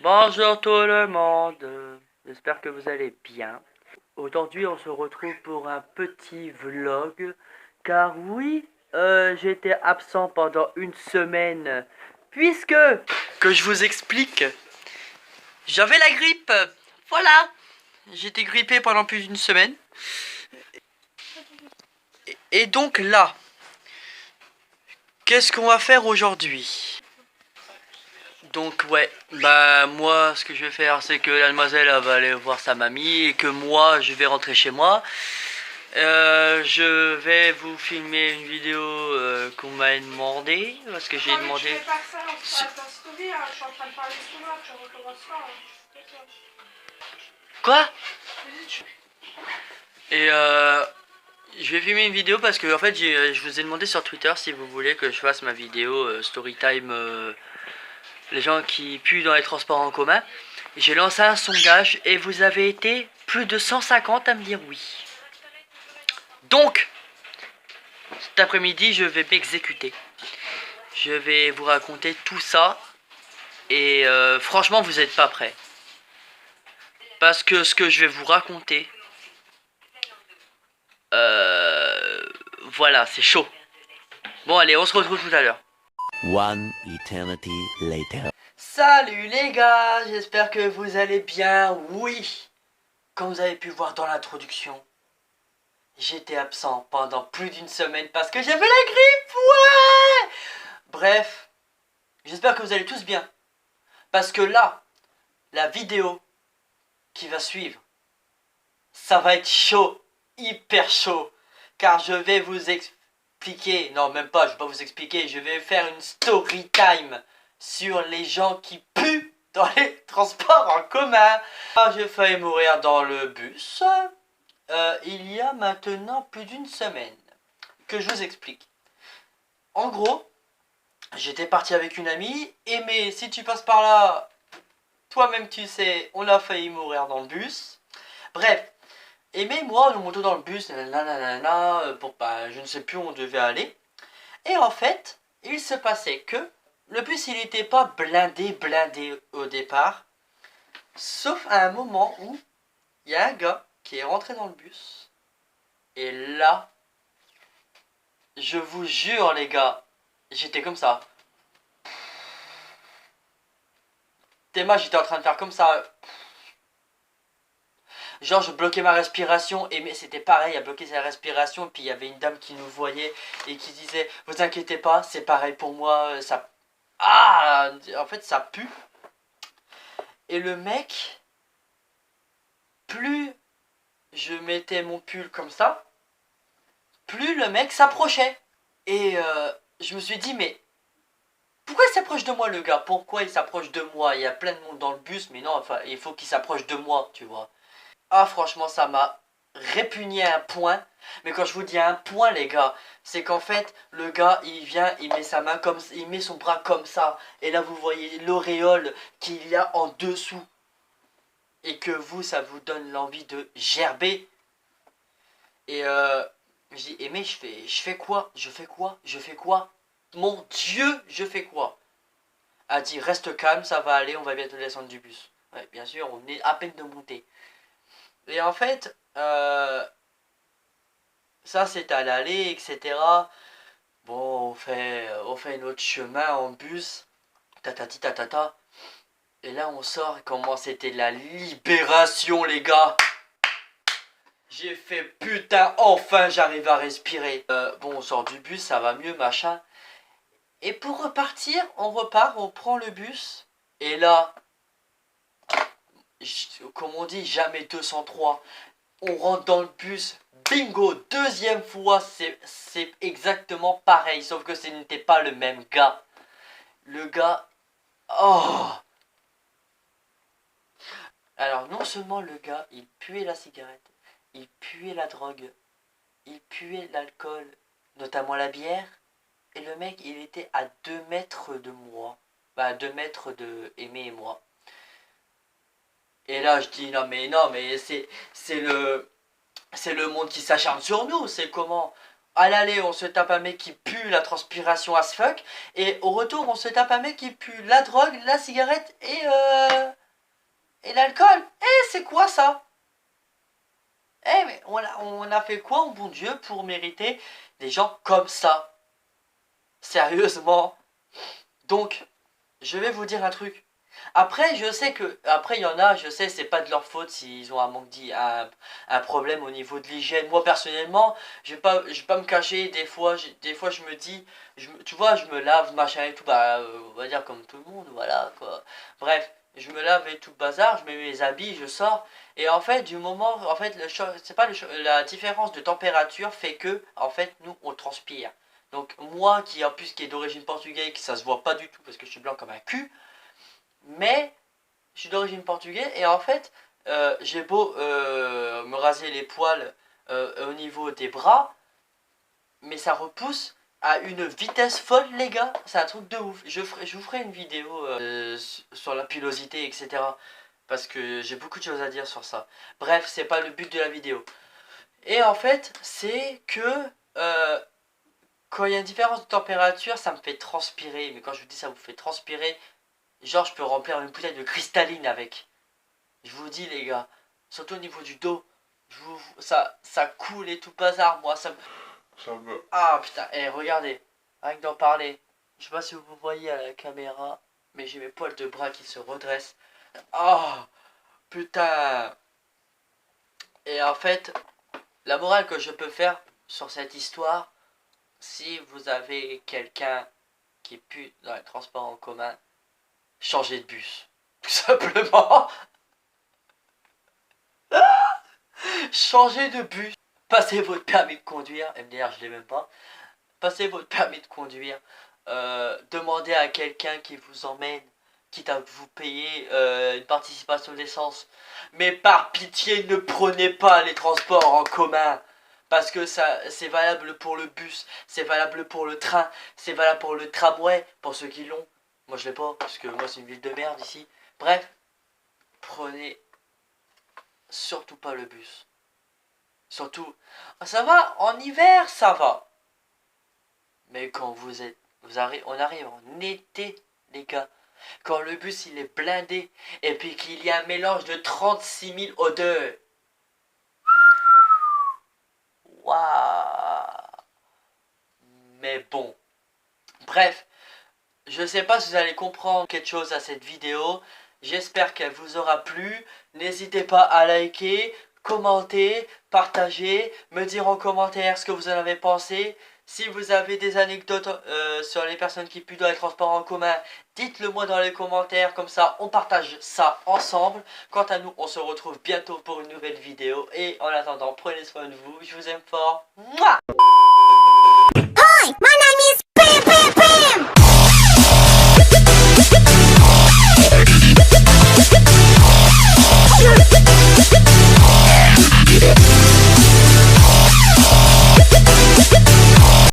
Bonjour tout le monde, j'espère que vous allez bien. Aujourd'hui on se retrouve pour un petit vlog, car oui, j'ai été absent pendant une semaine, puisque, que je vous explique, j'avais la grippe, voilà. J'étais grippé pendant plus d'une semaine. Et donc là, qu'est-ce qu'on va faire aujourd'hui? Donc ouais, bah moi ce que je vais faire c'est que la demoiselle elle va aller voir sa mamie et que moi je vais rentrer chez moi. Je vais vous filmer une vidéo qu'on m'a demandé parce que j'ai demandé. Tu fais pas ça, on se passe en story, hein. Je suis en train de parler sous moi, tu recommences pas. Hein. Quoi? Et je vais filmer une vidéo parce que en fait je vous ai demandé sur Twitter si vous voulez que je fasse ma vidéo Storytime les gens qui puent dans les transports en commun. J'ai lancé un sondage et vous avez été plus de 150 à me dire oui. Donc, cet après-midi, je vais m'exécuter. Je vais vous raconter tout ça. Et franchement, vous n'êtes pas prêts. Parce que ce que je vais vous raconter... voilà, c'est chaud. Bon, allez, on se retrouve tout à l'heure. One eternity later. Salut les gars, j'espère que vous allez bien. Oui, comme vous avez pu voir dans l'introduction, j'étais absent pendant plus d'une semaine parce que j'avais la grippe, ouais. Bref, j'espère que vous allez tous bien. Parce que là, la vidéo qui va suivre, ça va être chaud, hyper chaud. Car je vais vous expliquer, non même pas, je vais pas vous expliquer, je vais faire une story time sur les gens qui puent dans les transports en commun. J'ai failli mourir dans le bus. Il y a maintenant plus d'une semaine. Que je vous explique. En gros, j'étais parti avec une amie. Mais si tu passes par là, toi-même tu sais, on a failli mourir dans le bus. Bref. Aimé, moi, nous montons dans le bus, pour pas, je ne sais plus où on devait aller. Et en fait, il se passait que le bus, il n'était pas blindé au départ. Sauf à un moment où il y a un gars qui est rentré dans le bus. Et là, je vous jure les gars, j'étais comme ça. Théma, j'étais en train de faire comme ça. Genre je bloquais ma respiration et mais c'était pareil à bloquer sa respiration. Et puis il y avait une dame qui nous voyait et qui disait vous inquiétez pas, c'est pareil pour moi, ça... Ah, en fait ça pue. Et le mec, plus je mettais mon pull comme ça, plus le mec s'approchait. Et je me suis dit mais pourquoi il s'approche de moi le gars? Pourquoi il s'approche de moi? Il y a plein de monde dans le bus mais non, enfin il faut qu'il s'approche de moi, tu vois. Ah franchement ça m'a répugné à un point. Mais quand je vous dis à un point les gars, c'est qu'en fait le gars il vient, il met sa main comme, il met son bras comme ça. Et là vous voyez l'auréole qu'il y a en dessous. Et que vous ça vous donne l'envie de gerber. Et je dis mais je fais quoi? Je fais quoi? Je fais quoi? Mon Dieu, je fais quoi? A dit reste calme, ça va aller, on va bientôt descendre du bus. Ouais bien sûr, on est à peine de monter. Et en fait, ça c'est à l'aller, etc. Bon, on fait notre chemin en bus, tatati tatata. Et là on sort, comment c'était la libération les gars. J'ai fait putain, enfin j'arrive à respirer. Bon, on sort du bus, ça va mieux, machin. Et pour repartir, on repart, on prend le bus. Et là, comme on dit, jamais 203. On rentre dans le bus, bingo, deuxième fois, c'est exactement pareil, sauf que ce n'était pas le même gars. Le gars, oh. Alors non seulement le gars, il puait la cigarette, il puait la drogue, il puait l'alcool, notamment la bière, et le mec, il était à 2 mètres de moi, bah à 2 mètres de Aimé et moi. Et là, je dis, non mais c'est le monde qui s'acharne sur nous, c'est comment? À l'aller, on se tape un mec qui pue la transpiration as fuck. Et au retour, on se tape un mec qui pue la drogue, la cigarette et l'alcool. Eh, c'est quoi ça? Eh, mais on a fait quoi, bon Dieu, pour mériter des gens comme ça? Sérieusement. Donc, je vais vous dire un truc. Après, je sais que, après, il y en a, je sais, c'est pas de leur faute s'ils ont un problème au niveau de l'hygiène. Moi, personnellement, je vais pas me cacher. Des fois, je me dis, tu vois, je me lave, machin et tout, bah, on va dire comme tout le monde, voilà, quoi. Bref, je me lave et tout le bazar, je mets mes habits, je sors. Et en fait, du moment, en fait, c'est pas la différence de température fait que, en fait, nous, on transpire. Donc, moi, qui, en plus, qui est d'origine portugaise, qui ça se voit pas du tout parce que je suis blanc comme un cul. Mais je suis d'origine portugaise et en fait, j'ai beau me raser les poils au niveau des bras, mais ça repousse à une vitesse folle, les gars. C'est un truc de ouf. Je vous ferai une vidéo sur la pilosité, etc. Parce que j'ai beaucoup de choses à dire sur ça. Bref, c'est pas le but de la vidéo. Et en fait, c'est que quand il y a une différence de température, ça me fait transpirer. Mais quand je vous dis ça vous fait transpirer, genre, je peux remplir une bouteille de cristalline avec. Je vous dis, les gars. Surtout au niveau du dos. Ça coule et tout bazar, moi. Ah, putain. Eh, regardez. Rien que d'en parler. Je sais pas si vous voyez à la caméra. Mais j'ai mes poils de bras qui se redressent. Ah, putain. Et en fait, la morale que je peux faire sur cette histoire, si vous avez quelqu'un qui pue dans les transports en commun, changez de bus. Tout simplement. Changez de bus. Passez votre permis de conduire. MDR, je l'ai même pas. Passez votre permis de conduire. Demandez à quelqu'un qui vous emmène, quitte à vous payer une participation d'essence. Mais par pitié, ne prenez pas les transports en commun. Parce que ça, c'est valable pour le bus, c'est valable pour le train, c'est valable pour le tramway, pour ceux qui l'ont. Moi je l'ai pas, parce que moi c'est une ville de merde ici. Bref, prenez surtout pas le bus. Surtout, ça va, en hiver, ça va. Mais quand on arrive en été, les gars. Quand le bus, il est blindé. Et puis qu'il y a un mélange de 36 000 odeurs. Waouh. Mais bon. Bref. Je sais pas si vous allez comprendre quelque chose à cette vidéo. J'espère qu'elle vous aura plu. N'hésitez pas à liker, commenter, partager, me dire en commentaire ce que vous en avez pensé. Si vous avez des anecdotes sur les personnes qui puent dans les transports en commun, dites-le moi dans les commentaires, comme ça on partage ça ensemble. Quant à nous, on se retrouve bientôt pour une nouvelle vidéo. Et en attendant, prenez soin de vous, je vous aime fort. Mouah.